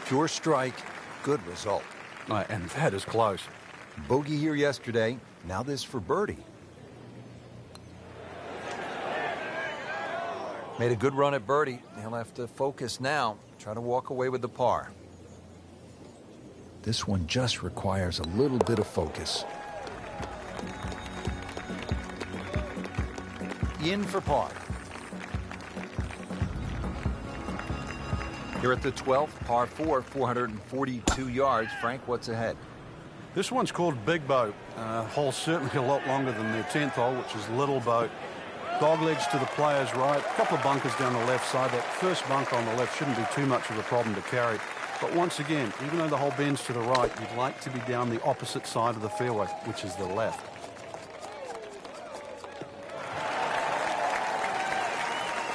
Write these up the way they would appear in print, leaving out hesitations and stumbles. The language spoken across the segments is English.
Pure strike, good result. And that is close. Bogey here yesterday, now this for birdie. Made a good run at birdie. He'll have to focus now, try to walk away with the par. This one just requires a little bit of focus. In for par. Here at the 12th, par 4, 442 yards. Frank, what's ahead? This one's called Big Boat. Hole's certainly a lot longer than their 10th hole, which is Little Boat. Dog legs to the player's right. A couple of bunkers down the left side. That first bunker on the left shouldn't be too much of a problem to carry. But once again, even though the hole bends to the right, you'd like to be down the opposite side of the fairway, which is the left.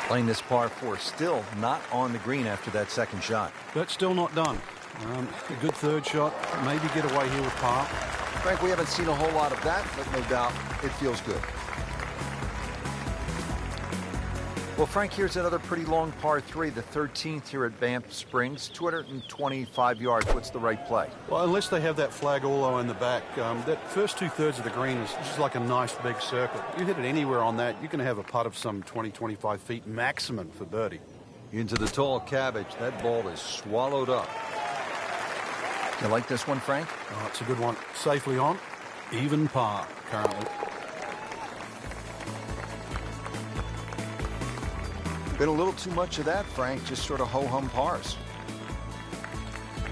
Playing this par 4, still not on the green after that second shot. That's still not done. A good third shot, maybe get away here with par. Frank, we haven't seen a whole lot of that, but no doubt it feels good. Well, Frank, here's another pretty long par 3, the 13th here at Banff Springs, 225 yards. What's the right play? Well, unless they have that flag all the way in the back, that first 2/3 of the green is just like a nice big circle. You hit it anywhere on that, you're going to have a putt of some 20-25 feet maximum for birdie. Into the tall cabbage. That ball is swallowed up. You like this one, Frank? Oh, it's a good one. Safely on. Even par currently. Been a little too much of that, Frank, just sort of ho-hum pars.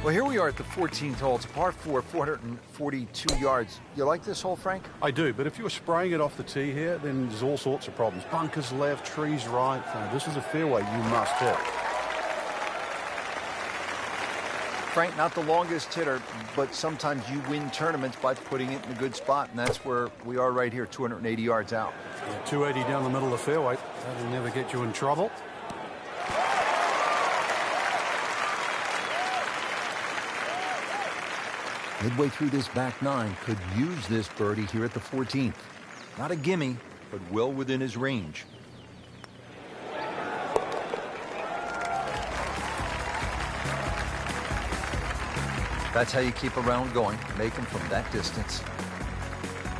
Well, here we are at the 14th hole. It's par 4, 442 yards. You like this hole, Frank? I do, but if you were spraying it off the tee here, then there's all sorts of problems. Bunkers left, trees right. This is a fairway you must hit. Frank, not the longest hitter, but sometimes you win tournaments by putting it in a good spot, and that's where we are right here, 280 yards out. Yeah, 280 down the middle of the fairway. That'll never get you in trouble. Midway through this back nine, could use this birdie here at the 14th. Not a gimme, but well within his range. That's how you keep a round going, make them from that distance.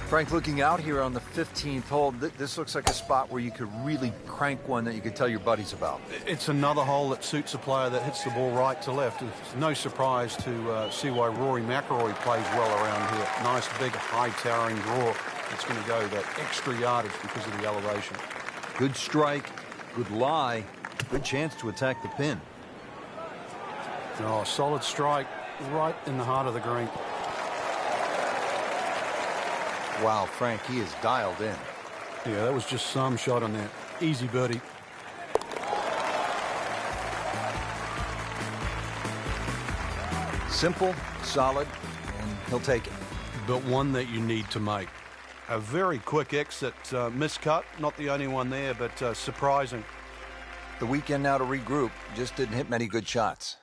Frank, looking out here on the 15th hole, this looks like a spot where you could really crank one that you could tell your buddies about. It's another hole that suits a player that hits the ball right to left. It's no surprise to see why Rory McIlroy plays well around here. Nice, big, high-towering draw. It's going to go that extra yardage because of the elevation. Good strike, good lie, good chance to attack the pin. Oh, solid strike right in the heart of the green. Wow, Frank, he is dialed in. Yeah, that was just some shot on there. Easy birdie. Simple, solid, and he'll take it. But one that you need to make. A very quick exit, miscut. Not the only one there, but surprising. The weekend now to regroup. Just didn't hit many good shots.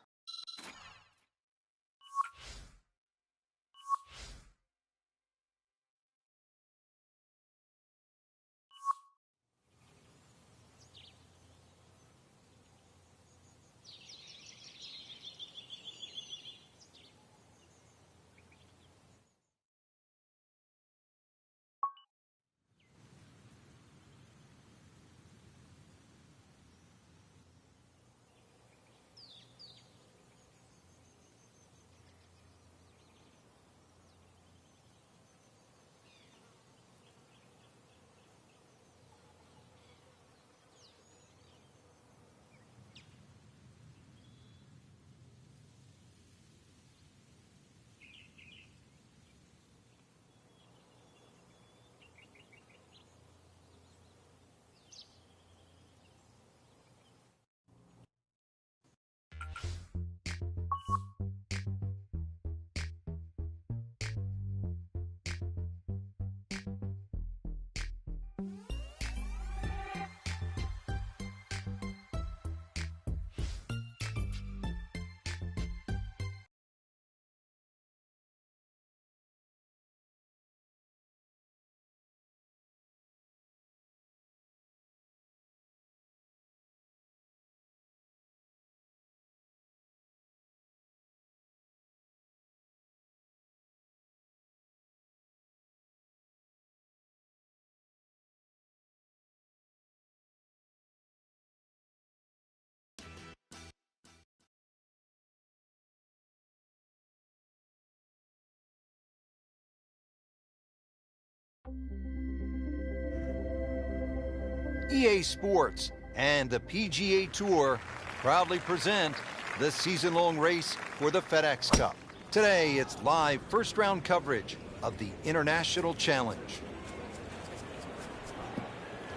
EA Sports and the PGA Tour proudly present the season-long race for the FedEx Cup. Today, it's live first-round coverage of the International Challenge.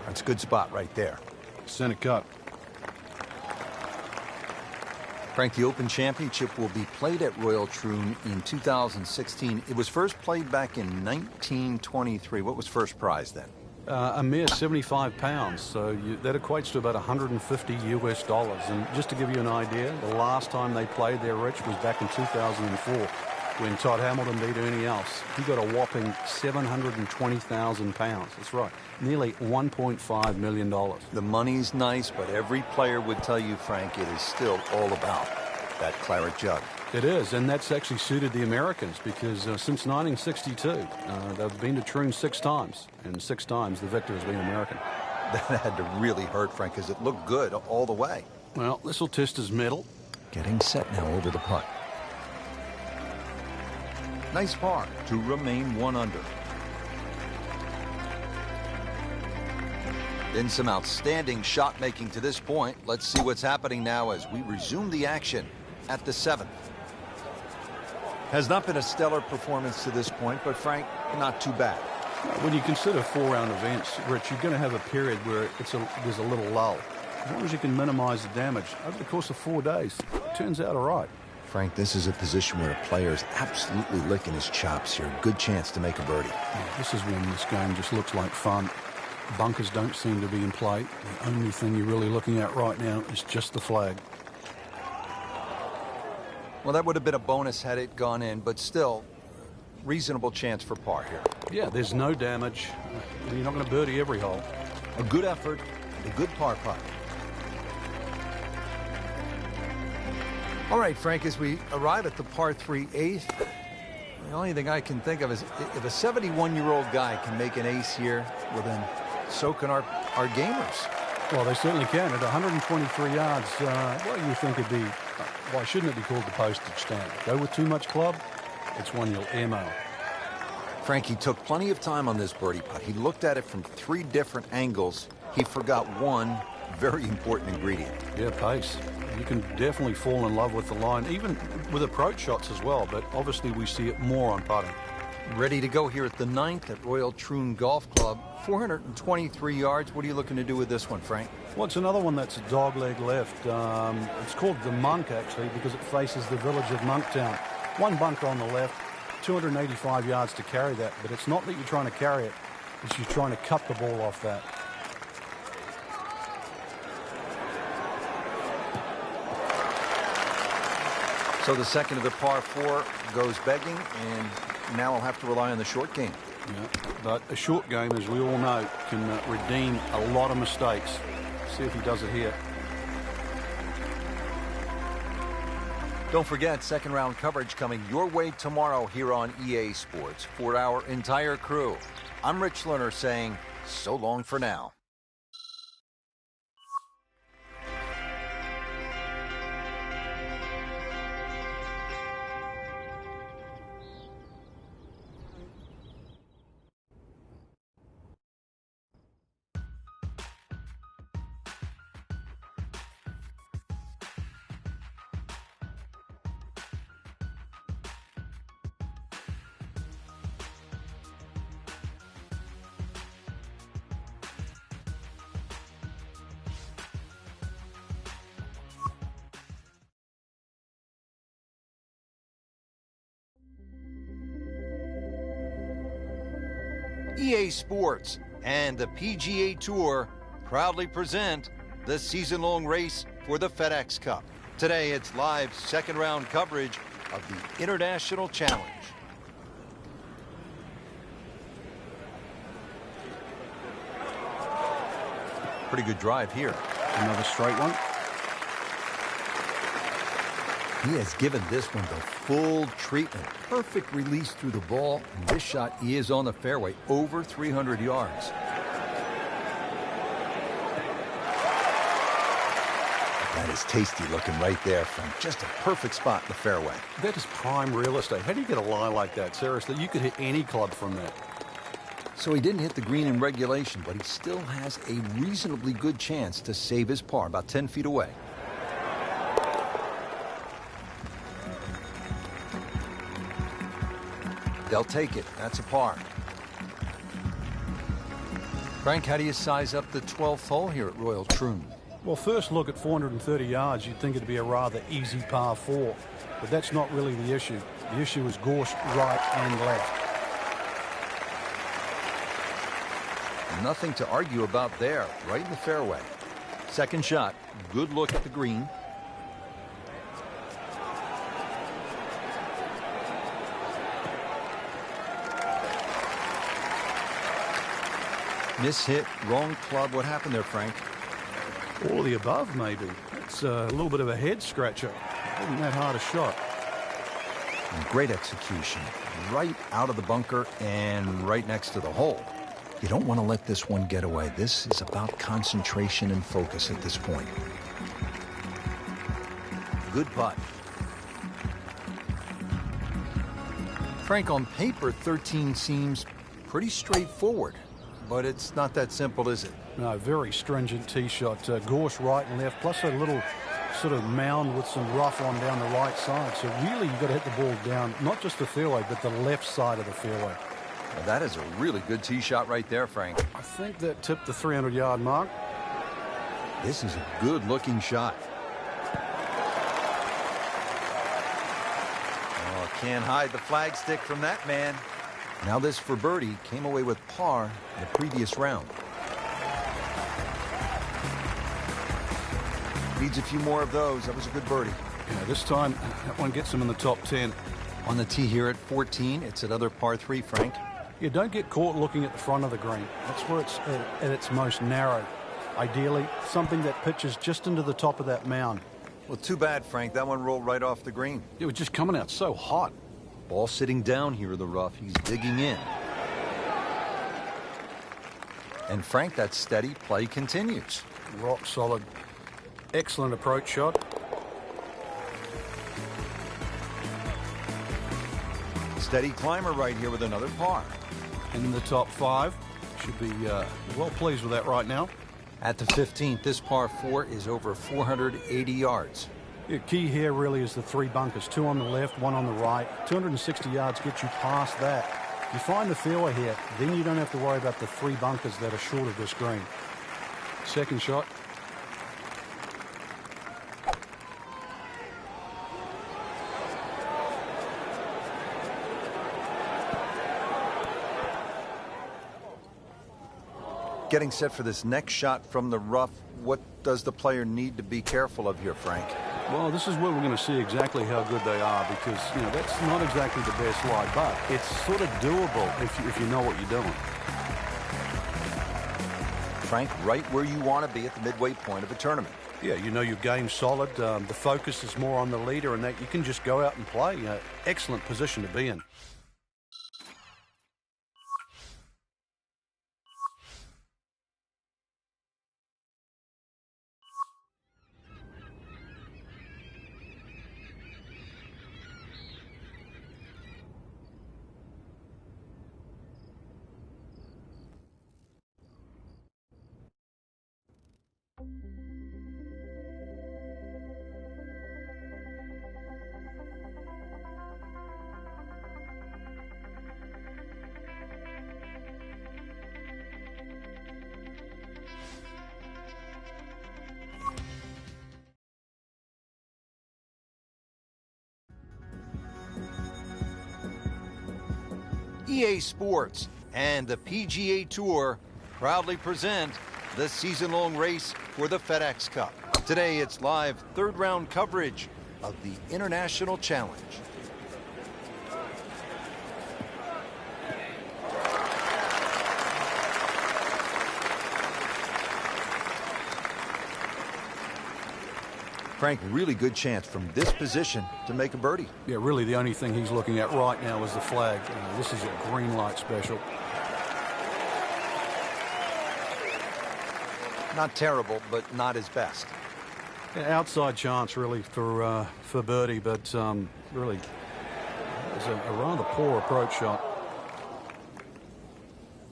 That's a good spot right there. Center cut. Frank, the Open Championship will be played at Royal Troon in 2016. It was first played back in 1923. What was first prize then? A mere 75 pounds, so that equates to about 150 US dollars. And just to give you an idea, the last time they played there, Rich, was back in 2004 when Todd Hamilton beat Ernie Els. He got a whopping 720,000 pounds. That's right, nearly $1.5 million. The money's nice, but every player would tell you, Frank, it is still all about that claret jug. It is, and that's actually suited the Americans because since 1962, they've been to Troon 6 times, and 6 times the victor has been American. That had to really hurt, Frank, because it looked good all the way. Well, this will test his mettle. Getting set now over the putt. Nice par to remain 1 under. Been some outstanding shot making to this point. Let's see what's happening now as we resume the action at the 7th. Has not been a stellar performance to this point, but Frank, not too bad. When you consider 4-round events, Rich, you're going to have a period where there's a little lull. As long as you can minimize the damage over the course of 4 days, it turns out all right. Frank, this is a position where a player is absolutely licking his chops here. Good chance to make a birdie. Yeah, this is when this game just looks like fun. Bunkers don't seem to be in play. The only thing you're really looking at right now is just the flag. Well, that would have been a bonus had it gone in, but still, reasonable chance for par here. Yeah, there's no damage. You're not going to birdie every hole. A good effort and a good par putt. All right, Frank, as we arrive at the par 3 8th, the only thing I can think of is if a 71-year-old guy can make an ace here, well then, so can our gamers. Well, they certainly can. At 123 yards, what do you think it'd be? Why shouldn't it be called the postage stamp? Go with too much club, it's one you'll airmail. Frankie took plenty of time on this birdie putt. He looked at it from 3 different angles. He forgot one very important ingredient. Yeah, pace. You can definitely fall in love with the line, even with approach shots as well, but obviously we see it more on putting. Ready to go here at the 9th at Royal Troon Golf Club. 423 yards. What are you looking to do with this one, Frank? Well, it's another one that's a dogleg left. It's called the Monk, actually, because it faces the village of Monktown. 1 bunker on the left, 285 yards to carry that, but it's not that you're trying to carry it, it's you're trying to cut the ball off that. So the second of the par 4 goes begging, and now I'll have to rely on the short game. Yeah, but a short game, as we all know, can redeem a lot of mistakes. See if he does it here. Don't forget, second round coverage coming your way tomorrow here on EA Sports. For our entire crew, I'm Rich Lerner saying so long for now. EA Sports and the PGA Tour proudly present the season-long race for the FedEx Cup. Today, it's live second-round coverage of the International Challenge. Pretty good drive here. Another straight one. He has given this one the full treatment. Perfect release through the ball. And this shot is on the fairway, over 300 yards. That is tasty looking right there from just a perfect spot in the fairway. That is prime real estate. How do you get a lie like that? Seriously, you could hit any club from that. So he didn't hit the green in regulation, but he still has a reasonably good chance to save his par, about 10 feet away. They'll take it. That's a par. Frank, how do you size up the 12th hole here at Royal Troon? Well, first look at 430 yards, you'd think it'd be a rather easy par 4. But that's not really the issue. The issue is course right and left. Nothing to argue about there, right in the fairway. Second shot, good look at the green. Miss hit, wrong club. What happened there, Frank? All of the above, maybe. It's a little bit of a head scratcher. Wasn't that hard a shot. And great execution. Right out of the bunker and right next to the hole. You don't want to let this one get away. This is about concentration and focus at this point. Good putt. Frank, on paper, 13 seems pretty straightforward. But it's not that simple, is it? No, very stringent tee shot. Gorse right and left, plus a little sort of mound with some rough on down the right side. So really, you've got to hit the ball down, not just the fairway, but the left side of the fairway. Well, that is a really good tee shot right there, Frank. I think that tipped the 300-yard mark. This is a good-looking shot. Oh, can't hide the flagstick from that man. Now this for birdie, came away with par in the previous round. Needs a few more of those. That was a good birdie. Yeah, this time that one gets him in the top 10. On the tee here at 14, it's another par 3, Frank. You don't get caught looking at the front of the green. That's where it's at its most narrow. Ideally, something that pitches just into the top of that mound. Well, too bad, Frank. That one rolled right off the green. It was just coming out so hot. Ball sitting down here in the rough. He's digging in. And Frank, that steady play continues. Rock solid. Excellent approach shot. Steady climber right here with another par. In the top 5. Should be well pleased with that right now. At the 15th, this par 4 is over 480 yards. The key here really is the 3 bunkers, 2 on the left, 1 on the right. 260 yards gets you past that. If you find the fairway here, then you don't have to worry about the 3 bunkers that are short of this green. Second shot. Getting set for this next shot from the rough, what does the player need to be careful of here, Frank? Well, this is where we're going to see exactly how good they are because, you know, that's not exactly the best lie, but it's sort of doable if you know what you're doing. Frank, right where you want to be at the midway point of a tournament. Yeah, you know your game's solid. The focus is more on the leader and that you can just go out and play. Excellent position to be in. EA Sports and the PGA Tour proudly present the season-long race for the FedEx Cup. Today, it's live third-round coverage of the International Challenge. Frank, really good chance from this position to make a birdie. Yeah, really the only thing he's looking at right now is the flag. This is a green light special. Not terrible, but not his best. Yeah, outside chance really for birdie, but really it's a rather poor approach shot.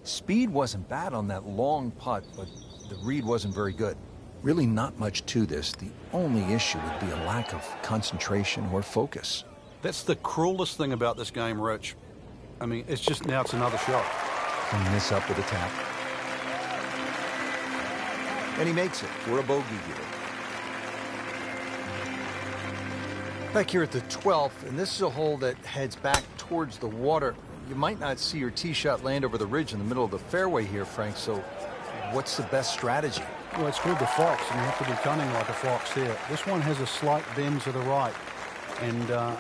Speed wasn't bad on that long putt, but the read wasn't very good. Really not much to this. The only issue would be a lack of concentration or focus. That's the cruelest thing about this game, Rich. I mean, it's just now it's another shot. Clean this up with a tap. And he makes it for a bogey here. Back here at the 12th, and this is a hole that heads back towards the water. You might not see your tee shot land over the ridge in the middle of the fairway here, Frank, so what's the best strategy? Well, it's called the fox, and you have to be cunning like a fox here. This one has a slight bend to the right, and a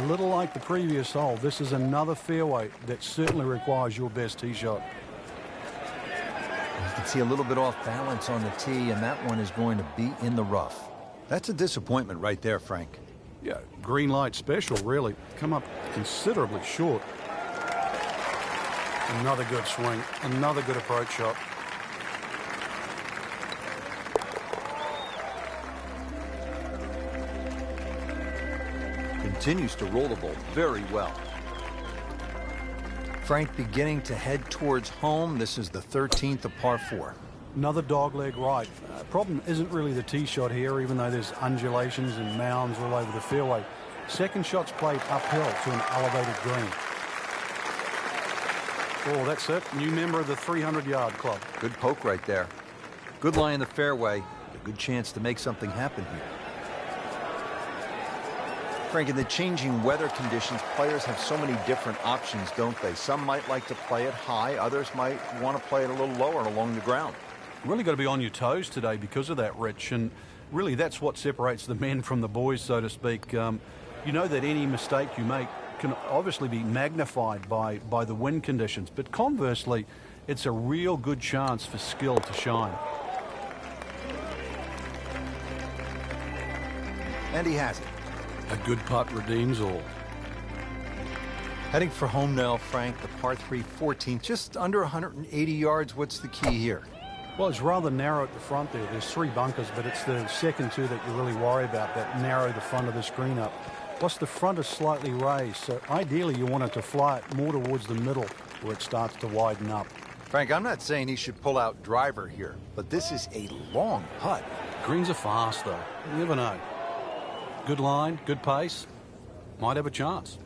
little like the previous hole, this is another fairway that certainly requires your best tee shot. You can see a little bit off balance on the tee, and that one is going to be in the rough. That's a disappointment right there, Frank. Yeah, green light special, really. Come up considerably short. Another good swing, another good approach shot. Continues to roll the ball very well. Frank beginning to head towards home. This is the 13th of par 4. Another dogleg right. Problem isn't really the tee shot here, even though there's undulations and mounds all over the fairway. Second shot's played uphill to an elevated green. Oh, that's it. New member of the 300-yard club. Good poke right there. Good lie in the fairway. A good chance to make something happen here. Frank, in the changing weather conditions, players have so many different options, don't they? Some might like to play it high. Others might want to play it a little lower along the ground. Really got to be on your toes today because of that, Rich. And really, that's what separates the men from the boys, so to speak. You know that any mistake you make can obviously be magnified by the wind conditions. But conversely, it's a real good chance for skill to shine. And he has it. A good putt redeems all. Heading for home now, Frank, the par 3 14th, just under 180 yards. What's the key here? Well, it's rather narrow at the front there. There's 3 bunkers, but it's the second 2 that you really worry about, that narrow the front of the screen up. Plus, the front is slightly raised, so ideally you want it to fly it more towards the middle where it starts to widen up. Frank, I'm not saying he should pull out driver here, but this is a long putt. Greens are fast, though. You never know. Good line, good pace. Might have a chance.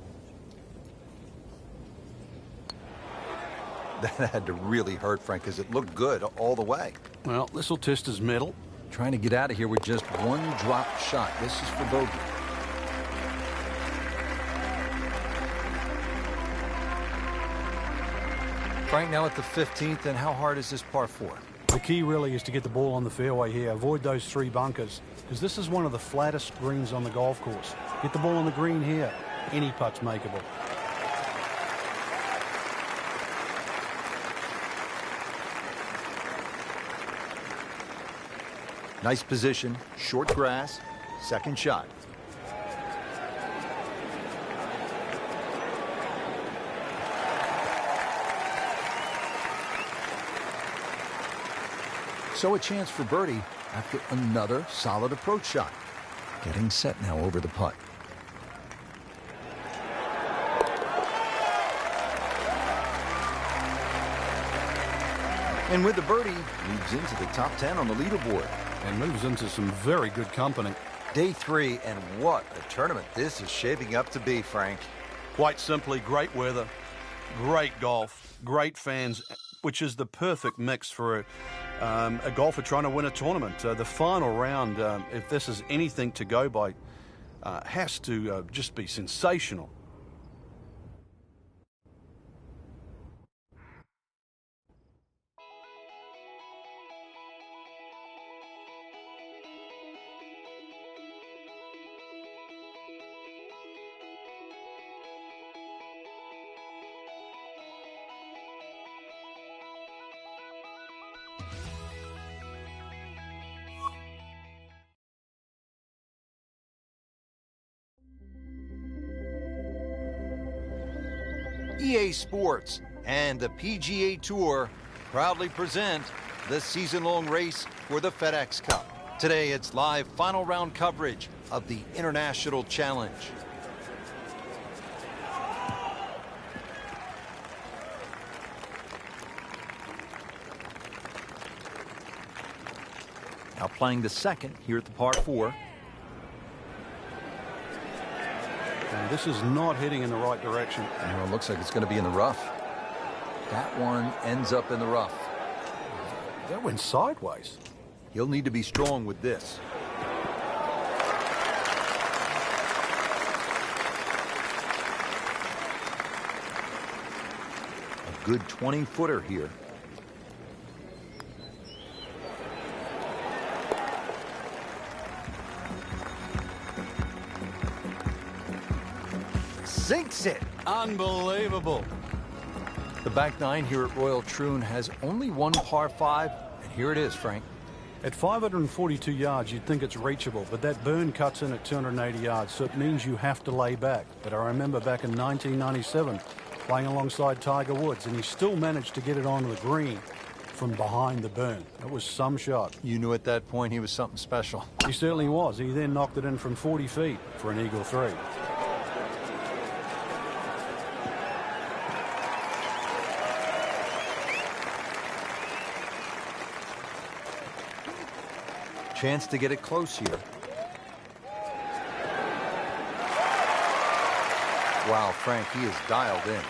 That had to really hurt, Frank, because it looked good all the way. Well, this will test his mettle. Trying to get out of here with just one drop shot. This is for bogey. Frank, now at the 15th, and how hard is this par 4? The key really is to get the ball on the fairway here. Avoid those 3 bunkers, because this is one of the flattest greens on the golf course. Get the ball on the green here. Any putt's makeable. Nice position, short grass, second shot. So a chance for birdie after another solid approach shot. Getting set now over the putt. And with the birdie, moves into the top 10 on the leaderboard. And moves into some very good company. Day 3, and what a tournament this is shaping up to be, Frank. Quite simply, great weather, great golf, great fans, which is the perfect mix for a golfer trying to win a tournament. The final round, if this is anything to go by, has to just be sensational. EA Sports and the PGA Tour proudly present the season-long race for the FedEx Cup. Today, it's live final round coverage of the International Challenge. Now playing the second here at the par 4. And this is not heading in the right direction. It looks like it's going to be in the rough. That one ends up in the rough. That went sideways. He'll need to be strong with this. A good 20-footer here. Sinks it. Unbelievable. The back nine here at Royal Troon has only one par 5, and here it is, Frank. At 542 yards, you'd think it's reachable, but that burn cuts in at 280 yards, so it means you have to lay back. But I remember back in 1997, playing alongside Tiger Woods, and he still managed to get it onto the green from behind the burn. That was some shot. You knew at that point he was something special. He certainly was. He then knocked it in from 40 feet for an eagle 3. Chance to get it close here. Wow, Frank, he is dialed in.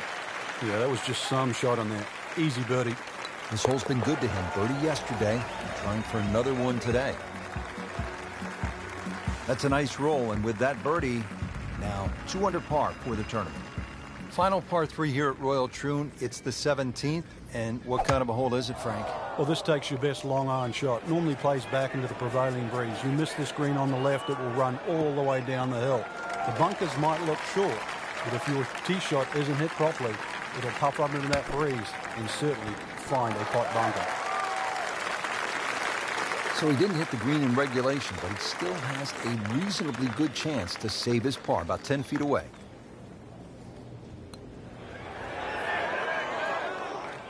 Yeah, that was just some shot on there. Easy birdie. This hole's been good to him. Birdie yesterday, trying for another one today. That's a nice roll, and with that birdie, now 2 under par for the tournament. Final par 3 here at Royal Troon. It's the 17th, and what kind of a hole is it, Frank? Well, this takes your best long iron shot. Normally plays back into the prevailing breeze. You miss this green on the left, it will run all the way down the hill. The bunkers might look short, but if your tee shot isn't hit properly, it'll pop up into that breeze and certainly find a pot bunker. So he didn't hit the green in regulation, but he still has a reasonably good chance to save his par, about 10 feet away.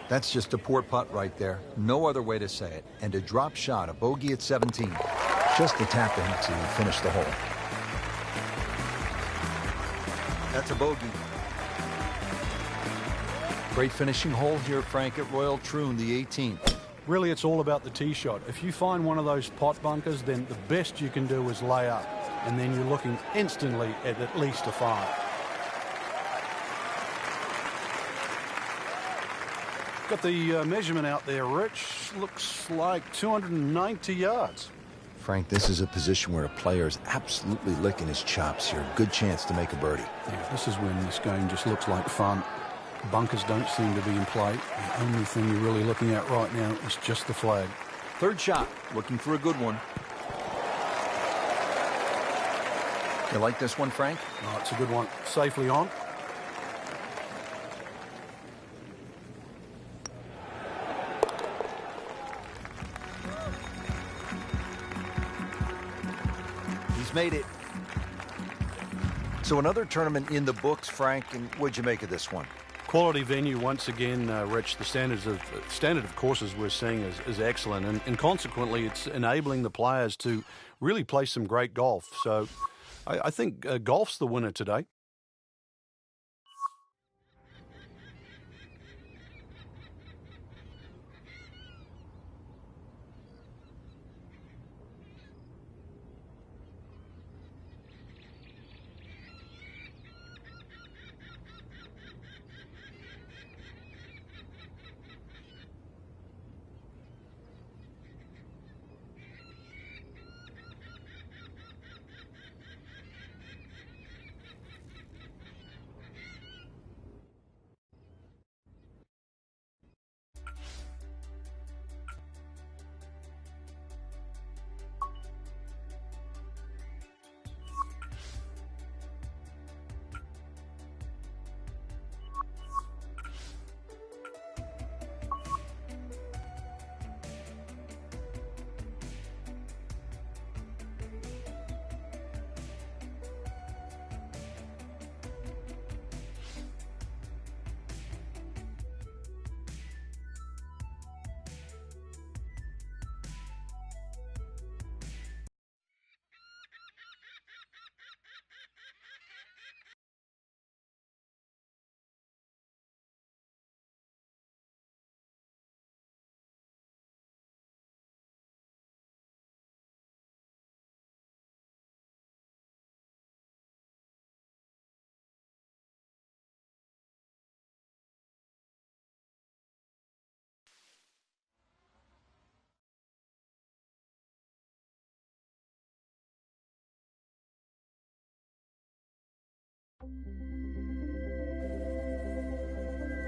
That's just a poor putt right there. No other way to say it. And a drop shot, a bogey at 17. Just a tap in to finish the hole. That's a bogey. Great finishing hole here, Frank, at Royal Troon, the 18th. Really, it's all about the tee shot. If you find one of those pot bunkers, then the best you can do is lay up. And then you're looking instantly at least a 5. Got the measurement out there, Rich. Looks like 290 yards. Frank, this is a position where a player is absolutely licking his chops here. Good chance to make a birdie. Yeah, this is when this game just looks like fun. Bunkers don't seem to be in play. The only thing you're really looking at right now is just the flag. Third shot, looking for a good one. You like this one, Frank? Oh, it's a good one. Safely on. Made it. So another tournament in the books, Frank, and what'd you make of this one? Quality venue once again, Rich. The standard of courses we're seeing is excellent, and consequently it's enabling the players to really play some great golf. So I think golf's the winner today.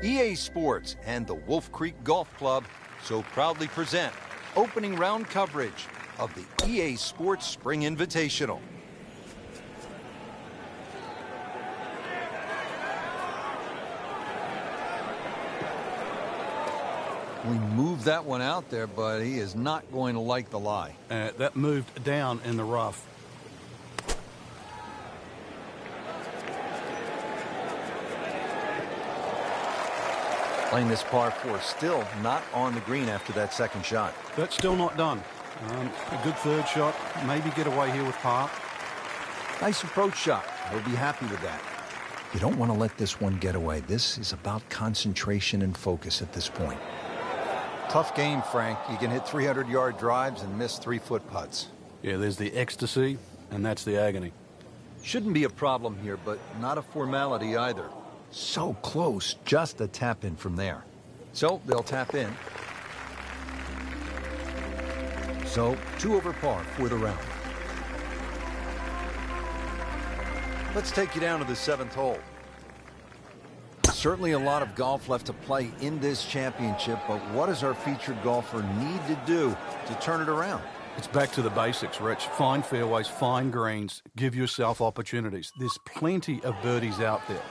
EA Sports and the Wolf Creek Golf Club so proudly present opening round coverage of the EA Sports Spring Invitational. We moved that one out there, but he is not going to like the lie. That moved down in the rough. Playing this par 4, still not on the green after that second shot. That's still not done. A good third shot. Maybe get away here with par. Nice approach shot. He'll be happy with that. You don't want to let this one get away. This is about concentration and focus at this point. Tough game, Frank. You can hit 300-yard drives and miss 3-foot putts. Yeah, there's the ecstasy, and that's the agony. Shouldn't be a problem here, but not a formality either. So close, just a tap in from there. So they'll tap in. So 2 over par for the round. Let's take you down to the 7th hole. Certainly a lot of golf left to play in this championship, but what does our featured golfer need to do to turn it around? It's back to the basics, Rich. Find fairways, find greens, give yourself opportunities. There's plenty of birdies out there.